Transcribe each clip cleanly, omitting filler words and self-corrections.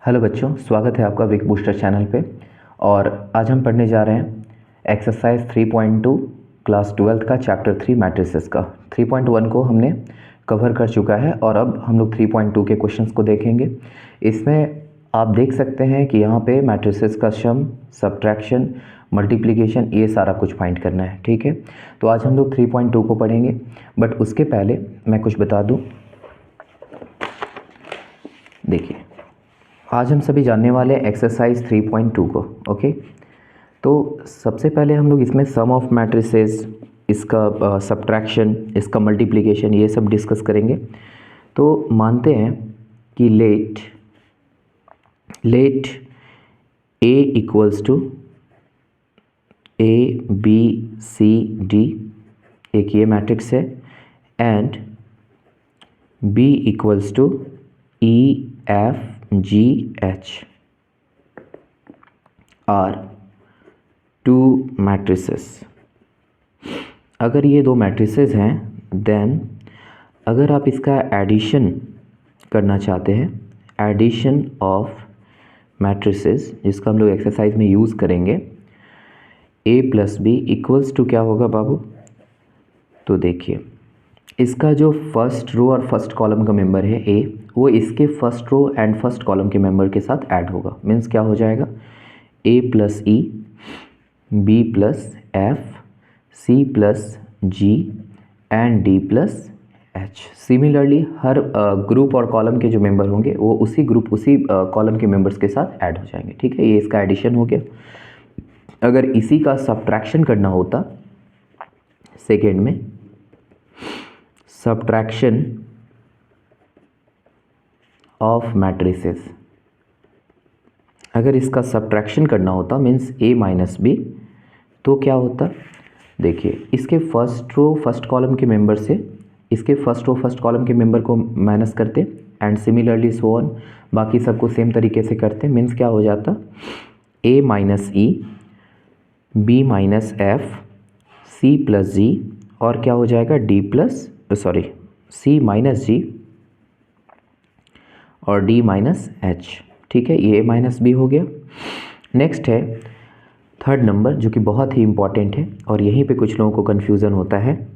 Hello बच्चों, स्वागत है आपका वीक बूस्टर चैनल पे। और आज हम पढ़ने जा रहे हैं एक्सरसाइज 3.2 क्लास 12th का चैप्टर 3 मैट्रिसेस का। 3.1 को हमने कवर कर चुका है और अब हम लोग 3.2 के क्वेश्चंस को देखेंगे। इसमें आप देख सकते हैं कि यहाँ पे मैट्रिसेस का सम, सब्ट्रैक्शन, मल्टीप्लिकेशन, ये सारा कुछ फाइंड करना है। ठीक है, तो आज हम लोग 3.2 को पढ़ेंगे, बट उसके पहले मैं कुछ बता दूँ। देखिए, आज हम सभी जानने वाले हैं एक्सरसाइज 3.2 को। ओके, तो सबसे पहले हम लोग इसमें सम ऑफ मैट्रिसेस, इसका सब्ट्रैक्शन, इसका मल्टीप्लिकेशन, ये सब डिस्कस करेंगे। तो मानते हैं कि let A equals to A B C D, एक ये मैट्रिक्स है, and B equals to E F G H are two matrices. अगर ये दो मैट्रिसेस हैं, देन अगर आप इसका एडिशन करना चाहते हैं, एडिशन ऑफ मैट्रिसेस, जिसका हम लोग एक्सरसाइज में यूज़ करेंगे, ए प्लस बी इक्वल्स टू क्या होगा बाबू? तो देखिए, इसका जो फर्स्ट रो और फर्स्ट कॉलम का मेंबर है ए, वो इसके first row and first column के मेंबर के साथ ऐड होगा। मीन्स क्या हो जाएगा? A plus E, B plus F, C plus G and D plus H. Similarly हर ग्रुप और कॉलम के जो मेंबर होंगे वो उसी ग्रुप, उसी कॉलम के मेंबर्स के साथ ऐड हो जाएंगे। ठीक है, ये इसका एडिशन हो गया। अगर इसी का सब्ट्रैक्शन करना होता, सेकेंड में सब्ट्रैक्शन ऑफ मैट्रिसेस, अगर इसका सब्ट्रैक्शन करना होता मीन्स ए माइनस बी, तो क्या होता? देखिए, इसके फर्स्ट रो फर्स्ट कॉलम के मेंबर से इसके फर्स्ट रो फर्स्ट कॉलम के मेंबर को माइनस करते एंड सिमिलरली सो ऑन, बाकी सबको सेम तरीके से करते। मीन्स क्या हो जाता? A minus E, B minus F, C plus G, और क्या हो जाएगा? D plus C minus G और डी माइनस एच। ठीक है, ये ए माइनस बी हो गया। नेक्स्ट है थर्ड नंबर, जो कि बहुत ही इंपॉर्टेंट है और यहीं पे कुछ लोगों को कन्फ्यूज़न होता है,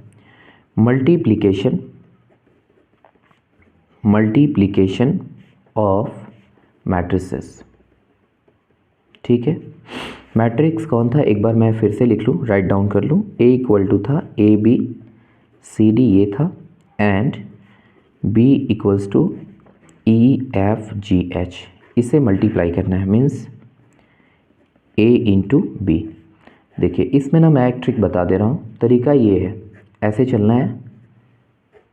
मल्टीप्लिकेशन ऑफ मैट्रिसेस। ठीक है, मैट्रिक्स कौन था? एक बार मैं फिर से लिख लूँ, राइट डाउन कर लूँ। ए इक्वल टू था ए बी सी डी, ये था, and B equals to E F G H. इसे मल्टीप्लाई करना है, मीन्स ए इंटू बी। देखिए, इसमें ना मैं एक ट्रिक बता दे रहा हूँ। तरीका ये है, ऐसे चलना है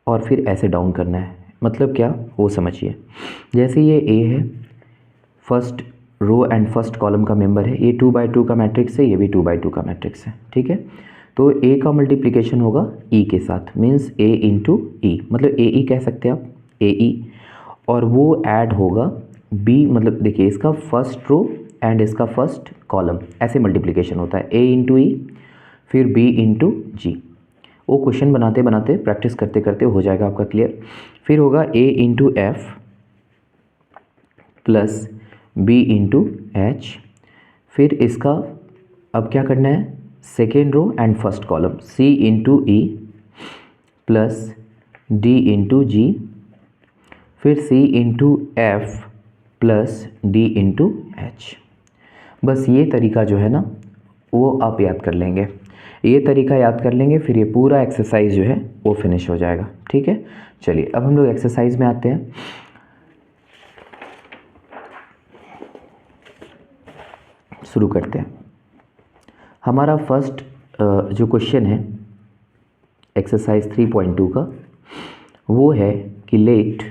और फिर ऐसे डाउन करना है। मतलब क्या, वो समझिए। जैसे ये ए है, first row and first column का मेंबर है, ये 2/2 का मैट्रिक्स है, ये भी 2/2 का मैट्रिक्स है। ठीक है, तो ए का मल्टीप्लिकेशन होगा ई के साथ, मीन्स ए इंटू ई, मतलब ए ई कह सकते हैं आप, ए ई, और वो ऐड होगा बी, मतलब देखिए इसका फर्स्ट रो एंड इसका फर्स्ट कॉलम, ऐसे मल्टीप्लिकेशन होता है, ए इंटू ई फिर बी इंटू जी। वो क्वेश्चन बनाते बनाते, प्रैक्टिस करते करते हो जाएगा आपका क्लियर। फिर होगा A into F plus B into H. फिर इसका अब क्या करना है? Second row and first column, C into E plus D into G, फिर C into F plus D into H. बस ये तरीका जो है ना, वो आप याद कर लेंगे। ये तरीका याद कर लेंगे, फिर ये पूरा एक्सरसाइज जो है वो फिनिश हो जाएगा। ठीक है, चलिए अब हम लोग एक्सरसाइज में आते हैं। शुरू करते हैं। हमारा फर्स्ट जो क्वेश्चन है एक्सरसाइज 3.2 का, वो है कि लेट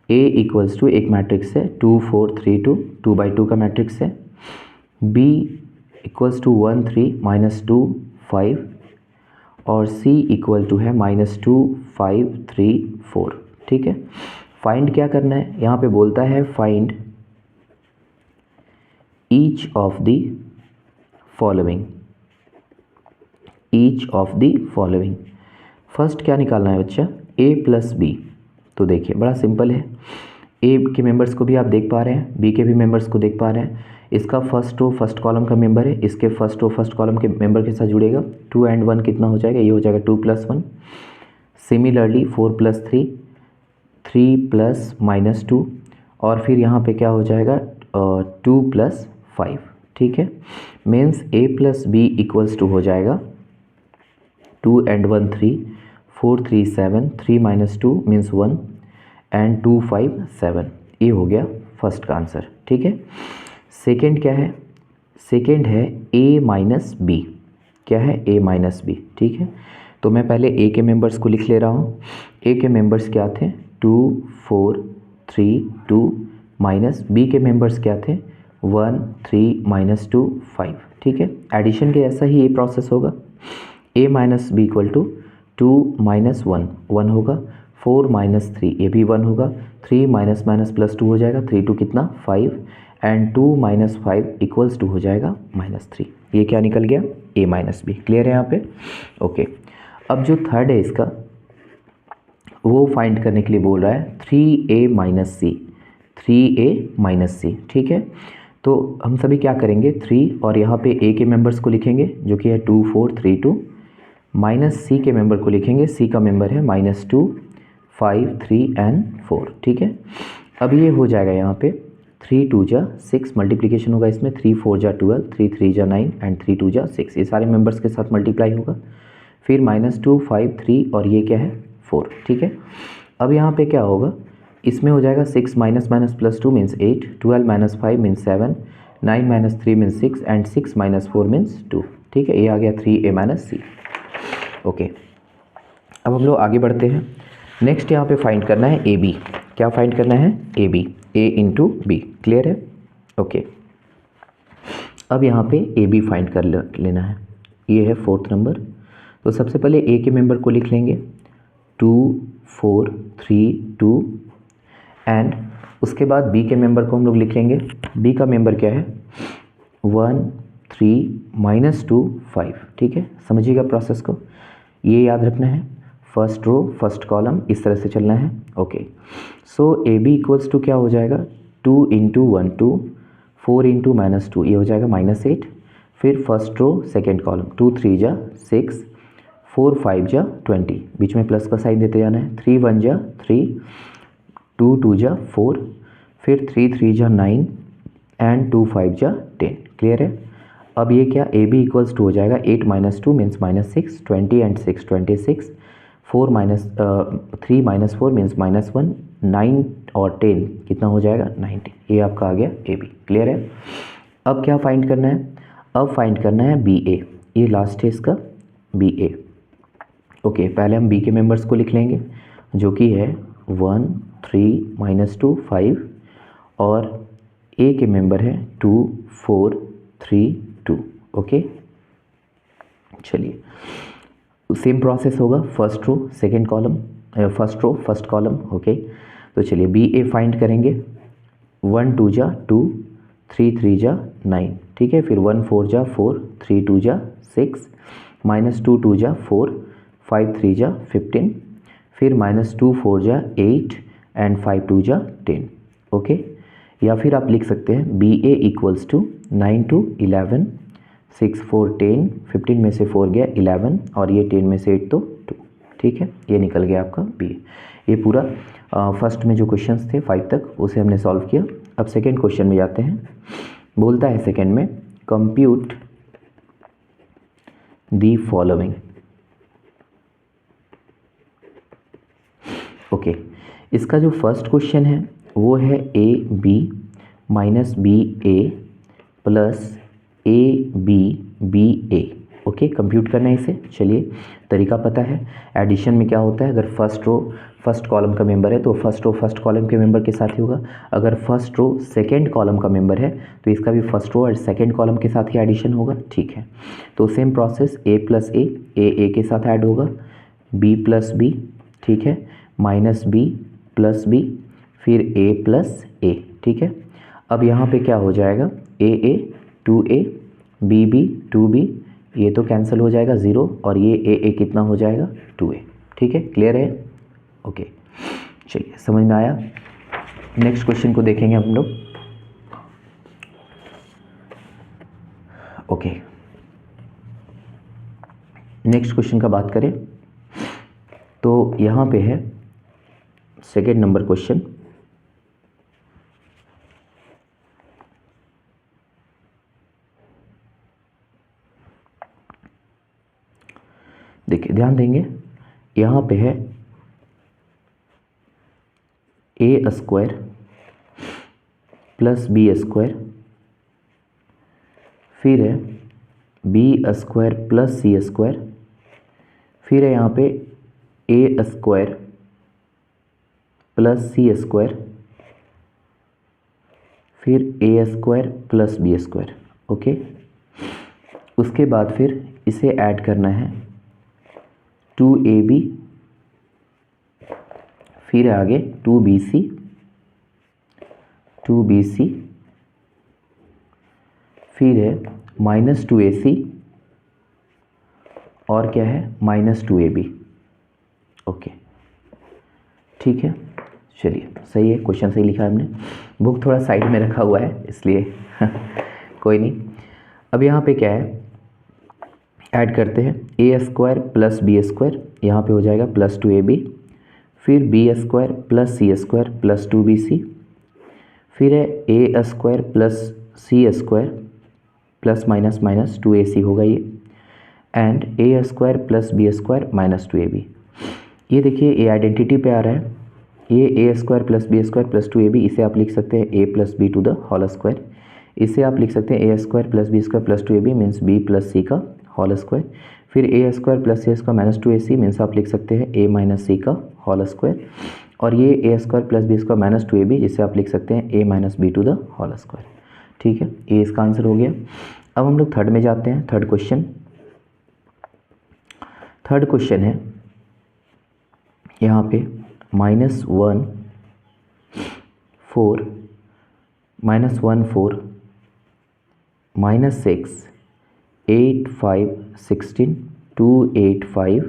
ए इक्वल्स टू, एक मैट्रिक्स है 2 4 3 2, 2/2 का मैट्रिक्स है, बी इक्वल्स टू 1 3 -2 5, और सी इक्वल टू है -2 5 3 4। ठीक है, फाइंड क्या करना है? यहाँ पे बोलता है find each of the following. First क्या निकालना है बच्चा? ए प्लस बी। तो देखिए बड़ा सिंपल है, ए के मेंबर्स को भी आप देख पा रहे हैं, बी के भी मेंबर्स को देख पा रहे हैं। इसका फर्स्ट रो फर्स्ट कॉलम का मेंबर है, इसके फर्स्ट रो फर्स्ट कॉलम के मेंबर के साथ जुड़ेगा। 2 and 1 कितना हो जाएगा, ये हो जाएगा 2 + 1। सिमिलरली 4 + 3, 3 + -2, और फिर यहाँ पे क्या हो जाएगा 2 + 5, ठीक है। मीन्स a + b = हो जाएगा 2 and 1 3, 4 3 7, 3 - 2 मीन्स 1 एंड 2 5 7। ये हो गया फर्स्ट का आंसर, ठीक है। सेकंड क्या है, सेकंड है a - b। क्या है, a - b, ठीक है। तो मैं पहले a के मेंबर्स को लिख ले रहा हूँ। a के मेंबर्स क्या थे 2 4 3 2, माइनस b के मेंबर्स क्या थे 1 3 - 2 5, ठीक है। एडिशन के ऐसा ही ये प्रोसेस होगा। a - b = 2 - 1 1 होगा, 4 - 3 ये भी 1 होगा, 3 - +2 हो जाएगा, 3 2 कितना 5 एंड 2 - 5 = हो जाएगा -3। ये क्या निकल गया a - b। क्लियर है यहाँ पे, ओके। अब जो थर्ड है इसका वो फाइंड करने के लिए बोल रहा है 3a - c, 3a - c, ठीक है। तो हम सभी क्या करेंगे 3 और यहाँ पे a के मेंबर्स को लिखेंगे जो कि है 2 4 3 2, माइनस c के मेंबर को लिखेंगे, c का मेंबर है -2 5 3 एंड 4, ठीक है। अब ये हो जाएगा यहाँ पे 3 2 जा 6 मल्टीप्लिकेशन होगा इसमें, 3 4 जा 12, 3 3 जा 9 एंड 3 2 जा 6, ये सारे मेंबर्स के साथ मल्टीप्लाई होगा। फिर -2 5 3 और ये क्या है 4, ठीक है। अब यहाँ पे क्या होगा, इसमें हो जाएगा 6 - +2 means 8, 12 - 5 means 7, 9 - 3 means 6 and 6 - 4 means 2, ठीक है। ये आ गया 3a - c, ओके। अब हम लोग आगे बढ़ते हैं। नेक्स्ट यहाँ पे फाइंड करना है ए बी। क्या फाइंड करना है A B, a × b, clear है, ओके। अब यहाँ पे ए बी फाइंड कर लेना है, ये है 4th नंबर। तो सबसे पहले ए के मेंबर को लिख लेंगे 2 4 3 2 एंड उसके बाद बी के मेंबर को हम लोग लिख लेंगे। बी का मेंबर क्या है 1 3 -2 5, ठीक है। समझिएगा प्रोसेस को, ये याद रखना है, फर्स्ट रो फर्स्ट कॉलम इस तरह से चलना है, ओके। सो ए बी = क्या हो जाएगा 2 × 1 2, 4 × -2 ये हो जाएगा -8। फिर फर्स्ट रो सेकेंड कॉलम 2 3 जा 6, 4 5 जा 20, बीच में प्लस का साइन देते जाना है, 3 1 जा 3, 2 2 जा 4, फिर 3 3 जा 9 एंड 2 5 जा 10, क्लियर है। अब ये क्या ए बी = हो जाएगा 8 - 2 मीन्स -6, 20 एंड 6 26, 4 3 - 4 मीन्स -1, 9 और 10 कितना हो जाएगा 90, ये आपका आ गया ए बी, क्लियर है। अब क्या फाइंड करना है, अब फाइंड करना है बी ए, ये लास्ट है इसका बी ए, ओके। पहले हम बी के मेंबर्स को लिख लेंगे जो कि है 1 3 - 2 5 और ए के मेंबर है 2 4 3 2, ओके। चलिए सेम प्रोसेस होगा, first row second column, first row first column, okay. तो चलिए बी ए फाइंड करेंगे 1 2 जा 2, 3 3 जा 9, ठीक है। फिर 1 4 जा 4, 3 2 जा 6, -2 2 जा 4, 5 3 जा 15, फिर -2 4 जा 8 एंड 5 2 जा 10, ओके। या फिर आप लिख सकते हैं बी ए = 9 2 11, 6 4 10, 15 में से 4 गया 11 और ये 10 में से 8 तो 2, ठीक है। ये निकल गया आपका बी ए। ये पूरा फर्स्ट में जो क्वेश्चंस थे 5 तक उसे हमने सॉल्व किया। अब सेकंड क्वेश्चन में जाते हैं। बोलता है सेकंड में कंप्यूट दी फॉलोइंग, ओके। इसका जो फर्स्ट क्वेश्चन है वो है A B - B A plus A B B A, okay. Compute करना है इसे, चलिए तरीका पता है। एडिशन में क्या होता है, अगर फर्स्ट रो फर्स्ट कॉलम का मेंबर है तो फर्स्ट रो फर्स्ट कॉलम के मेंबर के साथ ही होगा। अगर फर्स्ट रो सेकंड कॉलम का मेंबर है तो इसका भी फर्स्ट रो और सेकंड कॉलम के साथ ही एडिशन होगा, ठीक है। तो सेम प्रोसेस ए प्लस ए के साथ ऐड होगा, बी प्लस बी, ठीक है, माइनस बी प्लस बी, फिर ए प्लस ए, ठीक है। अब यहाँ पे क्या हो जाएगा ए 2a, बी 2b, ये तो कैंसिल हो जाएगा 0 और ये ए कितना हो जाएगा 2a, ठीक है। क्लियर है, ओके। चलिए समझ में आया। नेक्स्ट क्वेश्चन को देखेंगे हम लोग। ओके, नेक्स्ट क्वेश्चन का बात करें तो यहाँ पे है सेकेंड नंबर क्वेश्चन। देखिए ध्यान देंगे, यहाँ पे है A square plus B square, फिर है B square plus C square, फिर है यहाँ पे A square plus C square, फिर A square plus B square. Okay, उसके बाद फिर इसे ऐड करना है 2ab, फिर है आगे 2bc, फिर है -2ac और क्या है -2ab। ओके ठीक है, चलिए सही है, क्वेश्चन सही लिखा है हमने। बुक थोड़ा साइड में रखा हुआ है इसलिए कोई नहीं। अब यहाँ पे क्या है, ऐड करते हैं A square plus B square, यहाँ पे हो जाएगा +2ab, फिर B square plus C square plus 2bc, फिर है A square plus C square plus minus minus 2ac होगा ये, and A square plus B square -2ab। ये देखिए ये आइडेंटिटी पे आ रहा है, ये A square plus B square plus 2ab, इसे आप लिख सकते हैं a plus B to the whole square. इसे आप लिख सकते हैं A square plus B square plus 2ab means B plus C का होल स्क्वायर। फिर A square plus C square -2ac means आप लिख सकते हैं a माइनस सी का होल स्क्वायर। और ये A square plus B square -2ab, जिसे आप लिख सकते हैं a minus B to the whole square. ठीक है, ये इसका आंसर हो गया। अब हम लोग थर्ड में जाते हैं। थर्ड क्वेश्चन है यहाँ पे -1 4 -6 8 5 16 2 8 5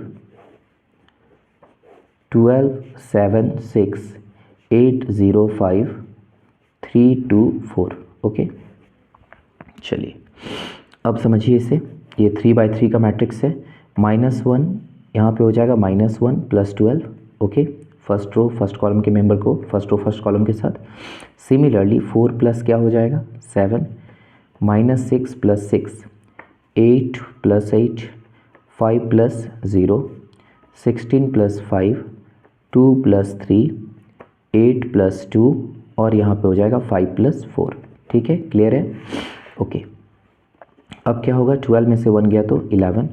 12 7 6 8 0 5 3 2 4। ओके, चलिए अब समझिए इसे, ये 3/3 का मैट्रिक्स है। -1 यहाँ पे हो जाएगा -1 + 12। Okay, first row first column के मेंबर को फर्स्ट रो फर्स्ट कॉलम के साथ। सिमिलरली 4 प्लस क्या हो जाएगा 7, -6 + 6 8 + 8 5 + 0 16 + 5 2 + 3 8 + 2 और यहाँ पे हो जाएगा 5 + 4। ठीक है, क्लियर है। ओके, अब क्या होगा, 12 में से 1 गया तो 11,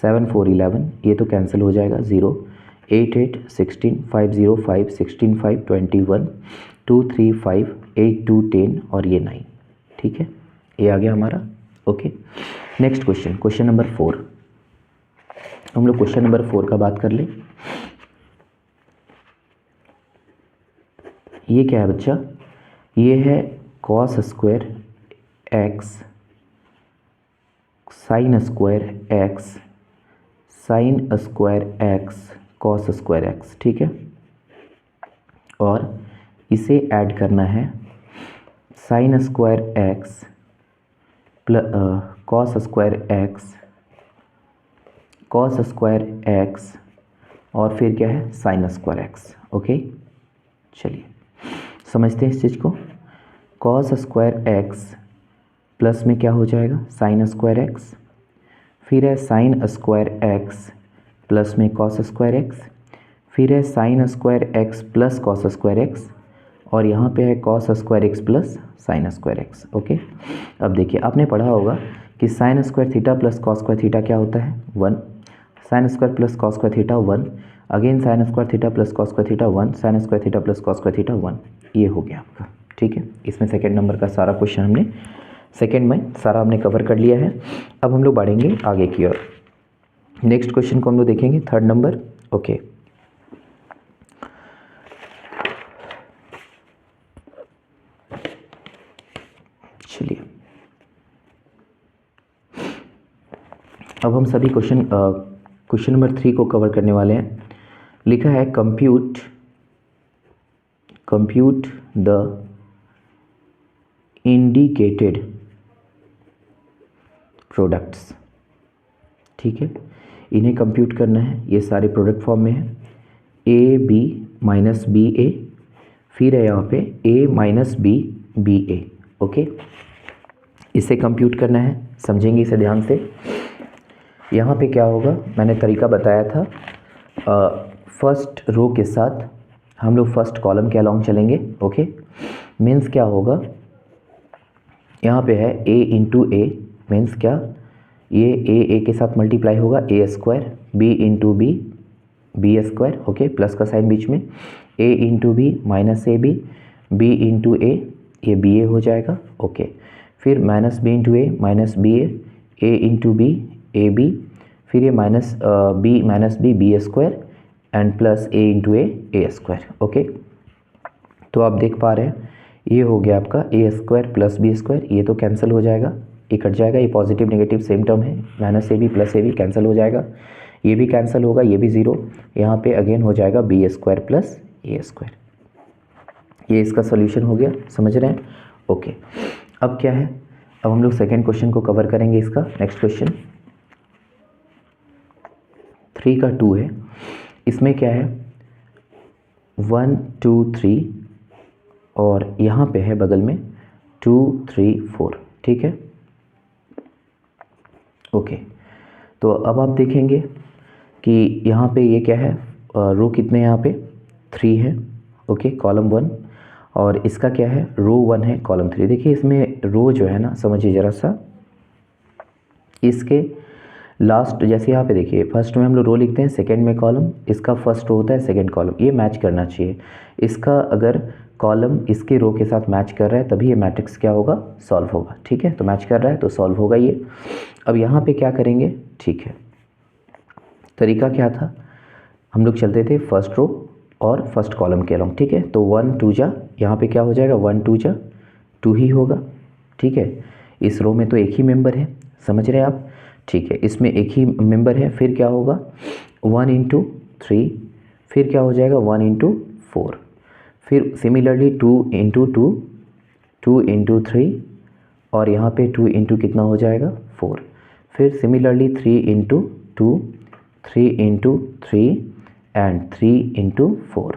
7 4 11, ये तो कैंसिल हो जाएगा, 0 8 8 16 5 0 5 16 5 21 2 3 5 8 2 10 और ये 9। ठीक है, ये आ गया हमारा। Okay, next question number 4। हम लोग क्वेश्चन नंबर 4 का बात कर लें। ये क्या है बच्चा, ये है cos square x sin square x sin square x cos square x। ठीक है, और इसे ऐड करना है sin square x cos square x और फिर क्या है sin स्क्वायर x। ओके, चलिए समझते हैं इस चीज़ को। cos स्क्वायर x प्लस में क्या हो जाएगा sin स्क्वायर x, फिर है sin स्क्वायर x प्लस में cos स्क्वायर x, फिर है sin square x plus cos square x और यहाँ पे है cos square x plus sin square x। Okay, अब देखिए आपने पढ़ा होगा कि sin square theta plus cos square theta क्या होता है 1, sin square plus cos square theta 1, again sin square theta plus cos square theta 1, sin square theta plus cos square theta 1। ये हो गया आपका। ठीक है, इसमें सेकेंड नंबर का सारा क्वेश्चन हमने सेकेंड में सारा हमने कवर कर लिया है। अब हम लोग बढ़ेंगे आगे की ओर। नेक्स्ट क्वेश्चन को हम लोग देखेंगे, थर्ड नंबर। ओके, चलिए अब हम सभी क्वेश्चन नंबर 3 को कवर करने वाले हैं। लिखा है कंप्यूट द इंडिकेटेड प्रोडक्ट्स। ठीक है, इन्हें कंप्यूट करना है। ये सारे प्रोडक्ट फॉर्म में है, ए बी माइनस बी ए, फिर है यहाँ पे ए minus B B A. Okay, इसे कंप्यूट करना है, समझेंगे इसे ध्यान से। यहाँ पे क्या होगा, मैंने तरीका बताया था। फर्स्ट रो के साथ हम लोग फर्स्ट कॉलम के अलॉन्ग चलेंगे। ओके, मीन्स क्या होगा, यहाँ पे है a इंटू ए, मीन्स क्या, ये ए के साथ मल्टीप्लाई होगा A square, B into B B square. Okay, plus का साइन बीच में, A into B minus A B into A, ये बी ए हो जाएगा। ओके, फिर minus B into A minus B A into B A B, फिर ये minus B B square and plus A into A square. Okay, तो आप देख पा रहे हैं ये हो गया आपका A square plus B square, ये तो कैंसिल हो जाएगा, ये कट जाएगा, ये पॉजिटिव नेगेटिव सेम टर्म है, minus A B plus A B cancel हो जाएगा, ये भी कैंसिल होगा, ये भी ज़ीरो, यहाँ पे अगेन हो जाएगा बी स्क्वायर प्लस ए स्क्वायर। ये इसका सोल्यूशन हो गया, समझ रहे हैं। ओके, अब क्या है, अब हम लोग सेकेंड क्वेश्चन को कवर करेंगे। इसका नेक्स्ट क्वेश्चन 3 का 2 है। इसमें क्या है 1 2 3 और यहाँ पे है बगल में 2 3 4। ठीक है, ओके, तो अब आप देखेंगे कि यहाँ पे ये क्या है, रो कितने यहाँ पे 3 है। ओके, कॉलम 1, और इसका क्या है रो 1 है कॉलम 3। देखिए इसमें रो जो है ना, समझिए ज़रा सा, इसके लास्ट जैसे यहाँ पे देखिए फर्स्ट में हम लोग रो लिखते हैं, सेकंड में कॉलम, इसका फर्स्ट रो होता है, सेकंड कॉलम, ये मैच करना चाहिए। इसका अगर कॉलम इसके रो के साथ मैच कर रहा है तभी ये मैट्रिक्स क्या होगा, सॉल्व होगा। ठीक है, तो मैच कर रहा है तो सॉल्व होगा ये। अब यहाँ पे क्या करेंगे, ठीक है, तरीका क्या था, हम लोग चलते थे फर्स्ट रो और फर्स्ट कॉलम के अलॉन्ग। ठीक है, तो 1 2 जा, यहाँ पे क्या हो जाएगा 1 2 जा 2 ही होगा। ठीक है, इस रो में तो एक ही मेंबर है, समझ रहे हैं आप। ठीक है, इसमें एक ही मेंबर है, फिर क्या होगा 1 इंटू 3, फिर क्या हो जाएगा 1 इंटू 4, फिर सिमिलरली 2 इंटू 2 2 इंटू 3, और यहाँ पे 2 इंटू कितना हो जाएगा 4, फिर similarly 3 into 2 3 into 3 and 3 into 4।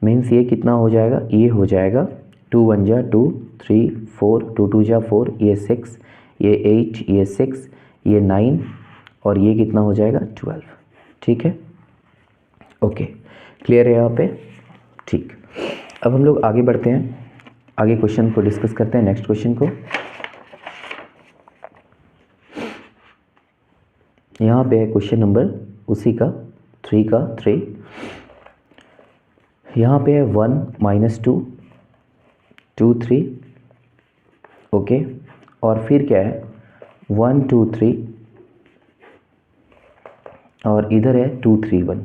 Means ये कितना हो जाएगा, ये हो जाएगा 2 1 जा 2 3 4 2 2 जा 4, ये 6, ये 8, ये 6, ये 9, और ये कितना हो जाएगा 12। ठीक है, ओके, क्लियर है यहाँ पे। ठीक, अब हम लोग आगे बढ़ते हैं, आगे क्वेश्चन को डिस्कस करते हैं, नेक्स्ट क्वेश्चन को। यहाँ पे है क्वेश्चन नंबर उसी का 3 का 3। यहाँ पे है 1 माइनस 2 2 3। ओके, और फिर क्या है 1 2 3, और इधर है 2 3 1।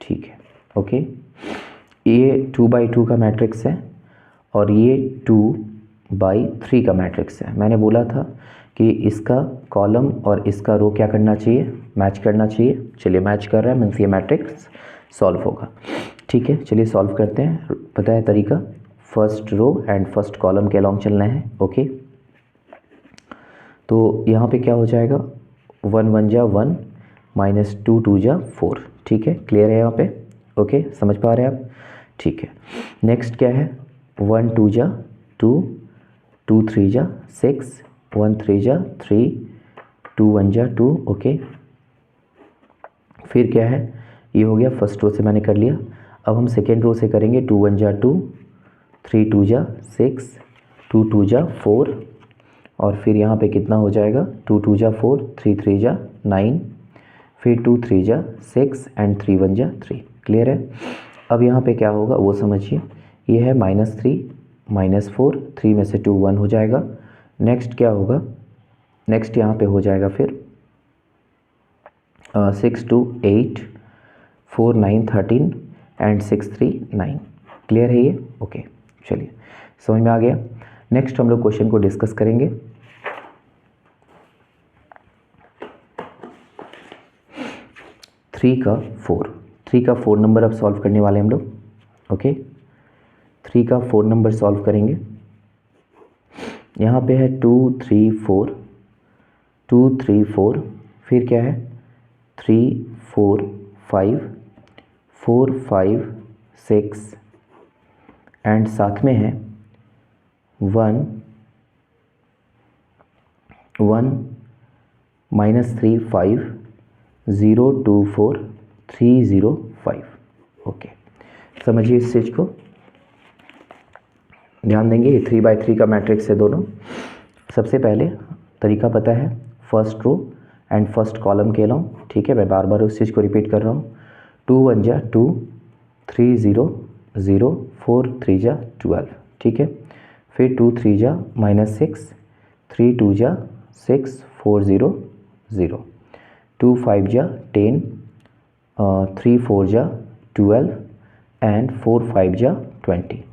ठीक है, ओके, ये 2 बाई 2 का मैट्रिक्स है और ये 2 बाई 3 का मैट्रिक्स है। मैंने बोला था कि इसका कॉलम और इसका रो क्या करना चाहिए, मैच करना चाहिए। चलिए मैच कर रहा है, मीन्स ये मैट्रिक्स सॉल्व होगा। ठीक है, चलिए सॉल्व करते हैं। पता है तरीका, first row and first column के अलॉन्ग चलना है। ओके, तो यहाँ पे क्या हो जाएगा 1 1 जा 1 माइनस 2 2 जा 4। ठीक है, क्लियर है यहाँ पे। ओके, समझ पा रहे हैं आप। ठीक है, नेक्स्ट क्या है 1 2 जा 2 2 3 जा 6 1 3 जा 3 2 1 जा 2। ओके, फिर क्या है, ये हो गया फर्स्ट रो से मैंने कर लिया। अब हम सेकेंड रो से करेंगे 2 1 जा 2 3 2 जा 6 2 2 जा 4, और फिर यहाँ पे कितना हो जाएगा 2 2 जा 4 3 3 जा 9, फिर 2 3 जा 6 एंड 3 1 जा 3। क्लियर है। अब यहाँ पे क्या होगा वो समझिए, ये है -3 -4, 3 में से 2 1 हो जाएगा। नेक्स्ट क्या होगा, नेक्स्ट यहाँ पे हो जाएगा फिर 6 2 8 4 9 13 एंड 6 3 9। क्लियर है ये। ओके, चलिए समझ में आ गया। नेक्स्ट हम लोग क्वेश्चन को डिस्कस करेंगे। थ्री का 4 नंबर अब सॉल्व करने वाले हम लोग। ओके, 3 का 4 नंबर सॉल्व करेंगे। यहाँ पे है 2 3 4, 2 3 4, फिर क्या है 3 4 5, 4 5 6 एंड साथ में है 1 1 -3 5 0 2 4 3 0 5। ओके, समझिए इस चीज़ को, ध्यान देंगे। 3x3 का मैट्रिक्स है दोनों। सबसे पहले तरीका पता है, first row and first column के अलाउ, ठीक है। मैं बार बार उस चीज़ को रिपीट कर रहा हूँ। 2 1 जा 2, 3 0 0, 4 3 जा 12, ठीक है। फिर 2 3 जा -6, 3 2 जा 6, 4 0 0, 2 5 जा 10, 3 4 जा 12 एंड 4 5 जा 20।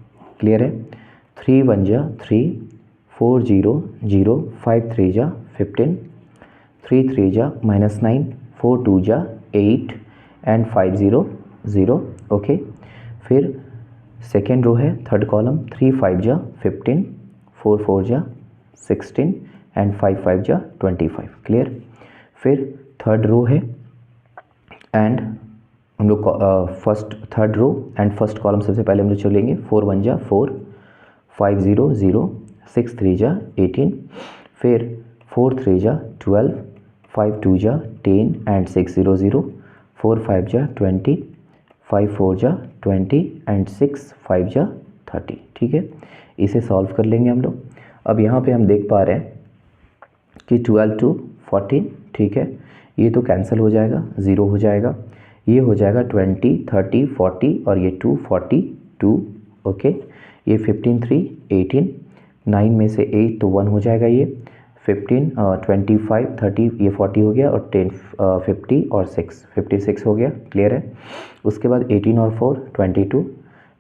क्लियर है। 3 1 जा 3, 4 0 0, 5 3 जा 15, 3 3 जा -9, 4 2 जा 8 एंड 5 0 0। ओके, फिर सेकेंड रो है, थर्ड कॉलम, 3 5 जा 15, 4 4 जा 16 एंड 5 5 जा 25। क्लियर। फिर थर्ड रो है एंड हम लोग first third row and first column सबसे पहले हम लोग चलेंगे। 4 1 जा 4, 5 0 0, 6 3 जा 18, फिर 4 3 जा 12, 5 2 जा 10 एंड 6 0 0, 4 5 जा 20, 5 4 जा 20 एंड 6 5 जा 30। ठीक है, इसे सॉल्व कर लेंगे हम लोग। अब यहाँ पे हम देख पा रहे हैं कि 12 to 14, ठीक है, ये तो कैंसिल हो जाएगा, 0 हो जाएगा। ये हो जाएगा 20 30 40 और ये 2 42। ओके, ये 15 3 18, 9 में से 8 तो 1 हो जाएगा। ये 15 25 30, ये 40 हो गया, और 10 50 और 6 56 हो गया। क्लियर है। उसके बाद 18 और 4 22,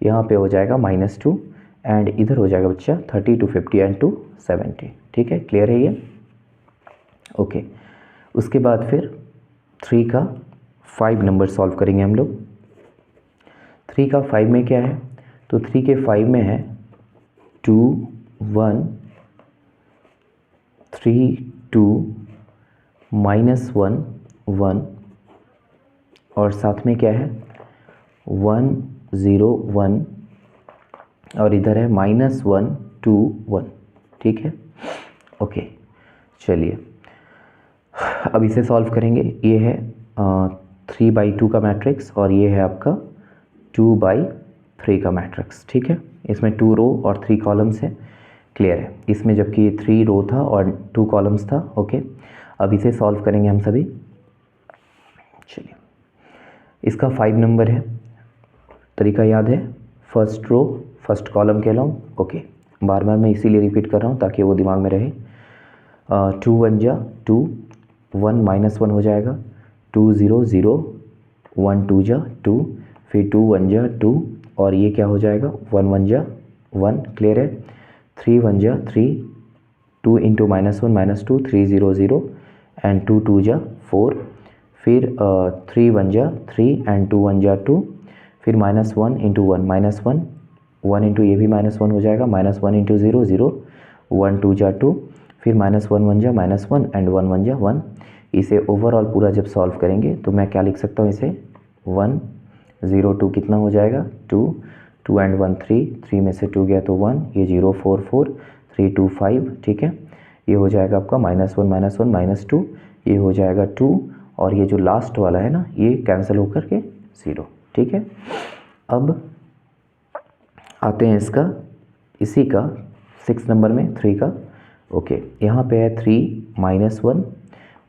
यहाँ पे हो जाएगा -2 एंड इधर हो जाएगा बच्चा 30 to 50 एंड 2 70। ठीक है, क्लियर है ये। ओके, उसके बाद फिर 3 का 5 नंबर सॉल्व करेंगे हम लोग। 3 का 5 में क्या है, तो 3 के 5 में है 2 1 3 2 -1 1, और साथ में क्या है 1 0 1, और इधर है -1 2 1। ठीक है, ओके, चलिए अब इसे सॉल्व करेंगे। ये है 3/2 का मैट्रिक्स और ये है आपका 2/3 का मैट्रिक्स। ठीक है, इसमें 2 रो और 3 कॉलम्स है। क्लियर है। इसमें जबकि 3 रो था और 2 कॉलम्स था। ओके, अब इसे सॉल्व करेंगे हम सभी। चलिए, इसका 5 नंबर है। तरीका याद है, फर्स्ट रो फर्स्ट कॉलम के अलाउ। ओके, बार बार मैं इसीलिए रिपीट कर रहा हूँ ताकि वो दिमाग में रहे। 2 1 जा 2, 1 -1 हो जाएगा, 2 0 0, 1 2 जा 2, फिर 2 1 जा 2, और ये क्या हो जाएगा 1 1 जा 1। क्लियर है। 3 1 जा 3, 2 इंटू -1 -2, 3 0 0 एंड 2 2 जा 4, फिर 3 1 जा 3 एंड 2 1 जा 2, फिर -1 इंटू 1 -1, 1 इंटू ये भी -1 हो जाएगा, -1 इंटू 0 0, 1 2 जा 2, फिर -1 1 जा -1 एंड 1 1 जा 1। इसे ओवरऑल पूरा जब सॉल्व करेंगे तो मैं क्या लिख सकता हूँ, इसे 1 0 2 कितना हो जाएगा 2, 2 एंड 1 3, 3 में से 2 गया तो 1, ये 0 4 4, 3 2 5। ठीक है, ये हो जाएगा आपका -1 -2, ये हो जाएगा 2, और ये जो लास्ट वाला है ना, ये कैंसिल होकर के 0। ठीक है, अब आते हैं इसी का 6 नंबर में 3 का। ओके, यहाँ पे है 3 -1,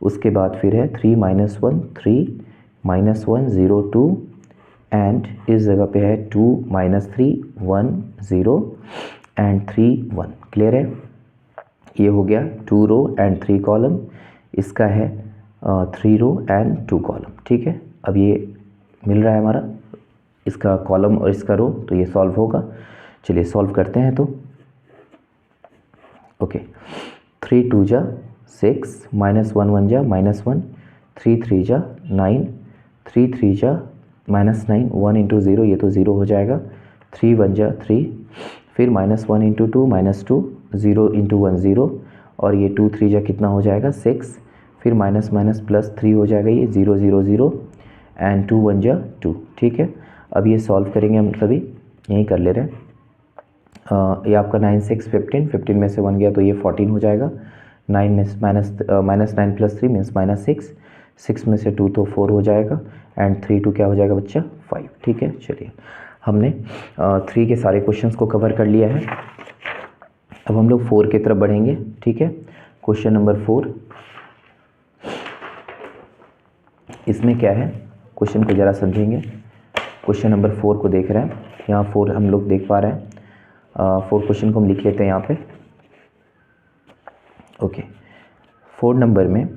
उसके बाद फिर है 3 -1 3 -1 0 2, एंड इस जगह पे है 2 -3 1 0 एंड 3 1। क्लियर है। ये हो गया 2 रो एंड 3 कॉलम। इसका है 3 रो एंड 2 कॉलम। ठीक है, अब ये मिल रहा है हमारा, इसका कॉलम और इसका रो, तो ये सॉल्व होगा। चलिए सॉल्व करते हैं। तो ओके, 3 2 जा 6, -1 1 जा -1, 3 3 जा 9, 3 3 जा -9, 1 इंटू 0, ये तो 0 हो जाएगा, 3 1 जा 3, फिर -1 इंटू 2 -2, 0 इंटू 1 0, और ये 2 3 जा कितना हो जाएगा 6, फिर माइनस माइनस प्लस 3 हो जाएगा, ये 0 0 0 एंड 2 1 जा 2। ठीक है, अब ये सॉल्व करेंगे हम सभी, यहीं कर ले रहे हैं। ये आपका 9 6 15, 15 में से 1 गया तो ये 14 हो जाएगा। 9 में माइनस 9 प्लस 3 मीन्स -6, 6 में से 2 तो 4 हो जाएगा, एंड 3 2 क्या हो जाएगा बच्चा 5। ठीक है, चलिए हमने 3 के सारे क्वेश्चंस को कवर कर लिया है। अब हम लोग 4 की तरफ बढ़ेंगे। ठीक है, क्वेश्चन नंबर 4, इसमें क्या है, क्वेश्चन को ज़रा समझेंगे। क्वेश्चन नंबर 4 को देख रहे हैं, यहाँ 4 हम लोग देख पा रहे हैं। 4 क्वेश्चन को हम लिख लेते हैं यहाँ पे। ओके, 4 नंबर में,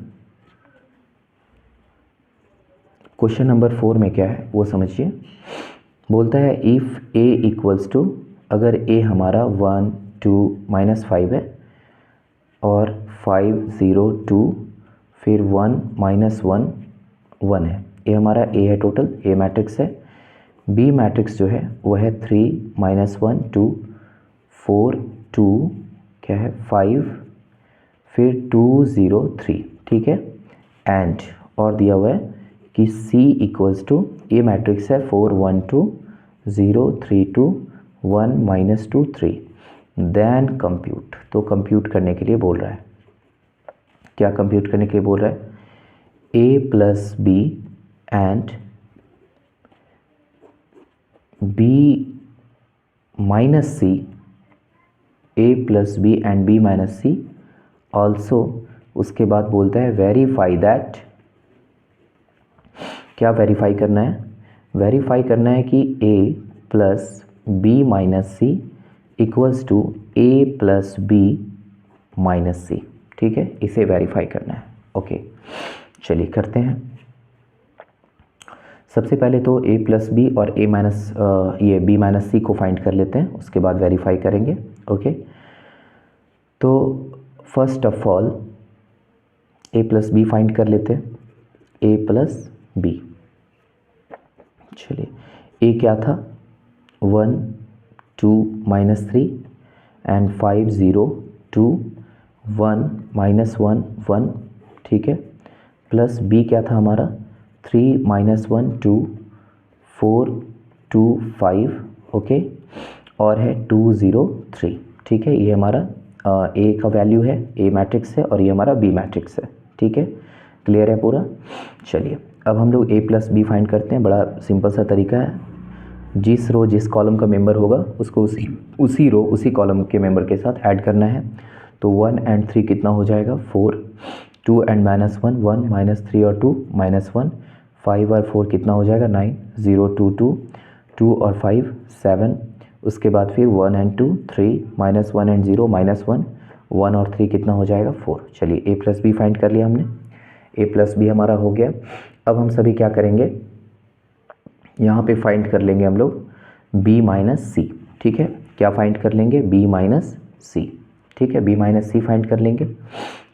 क्वेश्चन नंबर 4 में क्या है वो समझिए। बोलता है इफ़ a इक्वल्स टू, अगर a हमारा 1 2 -5 है, और 5 0 2, फिर 1 -1 1 है। ये हमारा A है, टोटल A मैट्रिक्स है। B मैट्रिक्स जो है वो है 3 -1 2 4 2, क्या है 5, फिर 2 0 3। ठीक है, एंड और दिया हुआ है कि C इक्वल्स टू, ये मैट्रिक्स है 4 1 2 0 3 2 1 -2 3, देन कंप्यूट। तो कंप्यूट करने के लिए बोल रहा है, क्या कंप्यूट करने के लिए बोल रहा है, A plus B and B minus C, A plus B and B minus C also. उसके बाद बोलता है वेरीफाई दैट, क्या वेरीफाई करना है, वेरीफाई करना है कि A plus B minus C equals to A plus B minus C. ठीक है, इसे वेरीफाई करना है। ओके, चलिए करते हैं। सबसे पहले तो A प्लस बी और A माइनस ये B माइनस सी को फाइंड कर लेते हैं, उसके बाद वेरीफाई करेंगे। ओके, तो first of all A plus B find कर लेते हैं, A प्लस बी। चलिए, A क्या था 1 2 -3 एंड 5 0 2 1 -1 1। ठीक है, प्लस B क्या था हमारा 3 -1 2 4 2 5। ओके, और है 2 0 3। ठीक है, ये हमारा A का वैल्यू है, A मैट्रिक्स है, और ये हमारा B मैट्रिक्स है। ठीक है, क्लियर है पूरा। चलिए अब हम लोग A प्लस बी फाइंड करते हैं, बड़ा सिंपल सा तरीका है। जिस रो जिस कॉलम का मेंबर होगा उसको उसी रो उसी कॉलम के मेंबर के साथ ऐड करना है। तो 1 एंड 3 कितना हो जाएगा 4, 2 एंड -1 1 -3 और 2 -1, 5 और 4 कितना हो जाएगा 9, 0 2 2 2 और 5 7। उसके बाद फिर 1 एंड 2 3, -1 एंड 0 -1, 1 और 3 कितना हो जाएगा 4। चलिए A प्लस बी फाइंड कर लिया हमने, A प्लस बी हमारा हो गया। अब हम सभी क्या करेंगे, यहाँ पे फाइंड कर लेंगे हम लोग B माइनस सी। ठीक है, क्या फाइंड कर लेंगे B माइनस सी। ठीक है, B माइनस सी फाइंड कर लेंगे।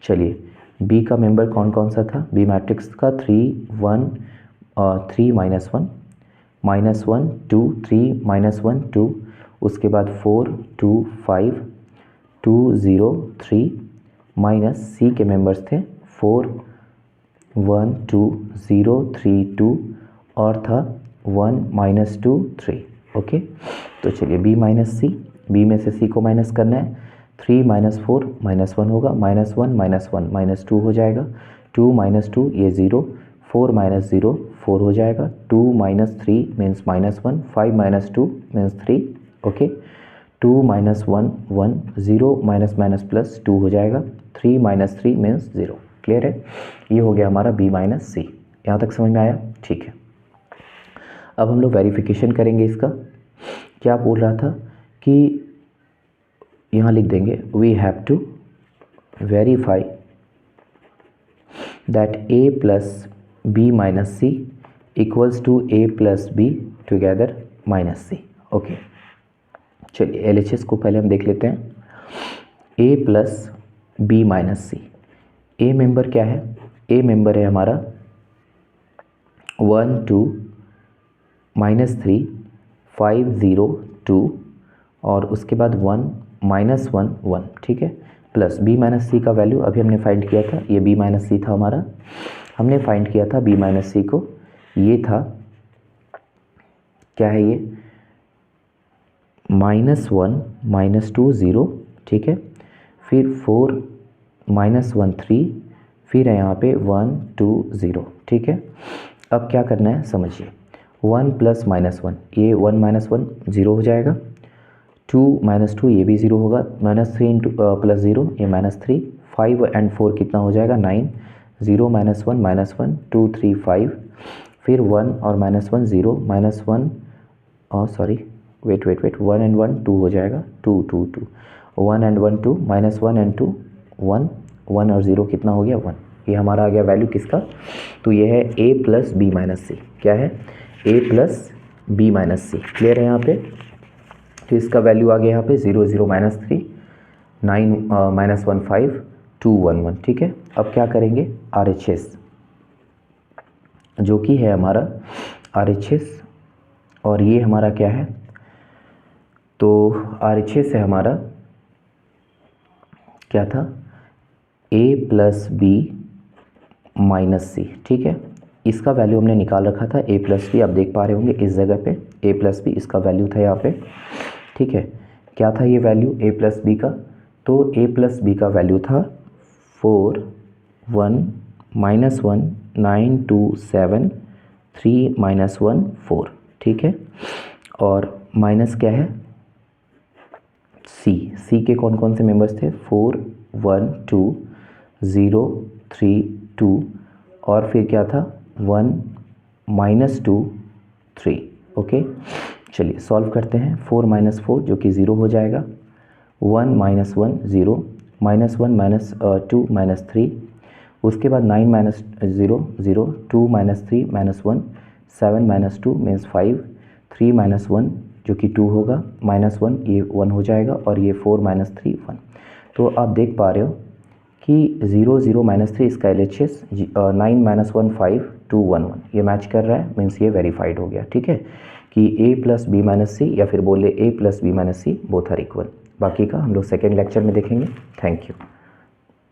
चलिए B का मेंबर कौन कौन सा था, B मैट्रिक्स का 3 1 3 -1 -1 2 3 -1 2, उसके बाद 4 2 5 2 0 3, माइनस C के मेंबर्स थे 4 1 2 0 3 2, और था 1 -2 3। ओके, तो चलिए B माइनस सी, B में से C को माइनस करना है। 3 -4 -1 होगा, -1 -1 -2 हो जाएगा, 2 -2 ये 0, 4 -0 4 हो जाएगा, 2 -3 मीन्स -1, 5 -2 मीन्स 3। ओके, 2 -1 1, 0 प्लस 2 हो जाएगा, 3 -3 मीन्स 0। क्लियर है, ये हो गया हमारा B माइनस सी। यहाँ तक समझ में आया। ठीक है, अब हम लोग वेरिफिकेशन करेंगे इसका। क्या बोल रहा था कि यहाँ लिख देंगे we have to verify that A plus B minus C equals to A plus B together minus C. Okay, चलिए LHS को पहले हम देख लेते हैं। A plus B minus C, A member क्या है, A मेंबर है हमारा 1 2 -3 5 0 2 और उसके बाद 1 माइनस 1 1, ठीक है, प्लस b माइनस सी का वैल्यू अभी हमने फाइंड किया था, ये b माइनस सी था हमारा, हमने फाइंड किया था b माइनस सी को, ये था क्या है ये -1 -2 0, ठीक है, फिर 4 -1 3, फिर है यहाँ पे 1 2 0, ठीक है। अब क्या करना है समझिए, 1 प्लस -1, ये 1 -1 0 हो जाएगा, 2 -2 ये भी 0 होगा, -3 इंटू प्लस 0 ये -3, 5 एंड 4 कितना हो जाएगा 9, 0 -1 -1 2 3 5, फिर 1 और -1 0 -1 और सॉरी वेट 1 एंड 1 2 हो जाएगा, 2 2 2, 1 एंड 1 2, -1 एंड 2 1, 1 और 0 कितना हो गया 1, ये हमारा आ गया वैल्यू किसका, तो ये है a plus B minus C, क्या है a plus B minus C, clear है यहाँ पे। तो इसका वैल्यू आ गया यहाँ पे 0 0 -3 9 -1 5 2 1 1, ठीक है। अब क्या करेंगे RHS जो कि है हमारा RHS, और ये हमारा क्या है, तो RHS है हमारा क्या था a plus B minus C, ठीक है, इसका वैल्यू हमने निकाल रखा था a प्लस बी, आप देख पा रहे होंगे इस जगह पे a प्लस बी इसका वैल्यू था यहाँ पे, ठीक है। क्या था ये वैल्यू a प्लस बी का, तो a प्लस बी का वैल्यू था 4 1 -1 9 2 7 3 -1 4, ठीक है, और माइनस क्या है सी के कौन कौन से मेंबर्स थे 4 1 2 0 3 2, और फिर क्या था 1 -2 3, ओके। चलिए सॉल्व करते हैं, 4 - 4 जो कि 0 हो जाएगा, 1 - 1 0, -1 -2 -3, उसके बाद 9 - 0 0, 2 - 3 -1, 7 - 2 मीन्स 5, 3 - 1 जो कि 2 होगा, -1 ये 1 हो जाएगा, और ये 4 - 3 1। तो आप देख पा रहे हो कि 0 0 -3 इसका LHS 9 - 1 5 2 1 1 ये मैच कर रहा है, मीन्स ये वेरीफाइड हो गया, ठीक है, कि a plus B minus C या फिर बोले a plus B minus C both are equal. बाकी का हम लोग सेकेंड लेक्चर में देखेंगे। Thank you.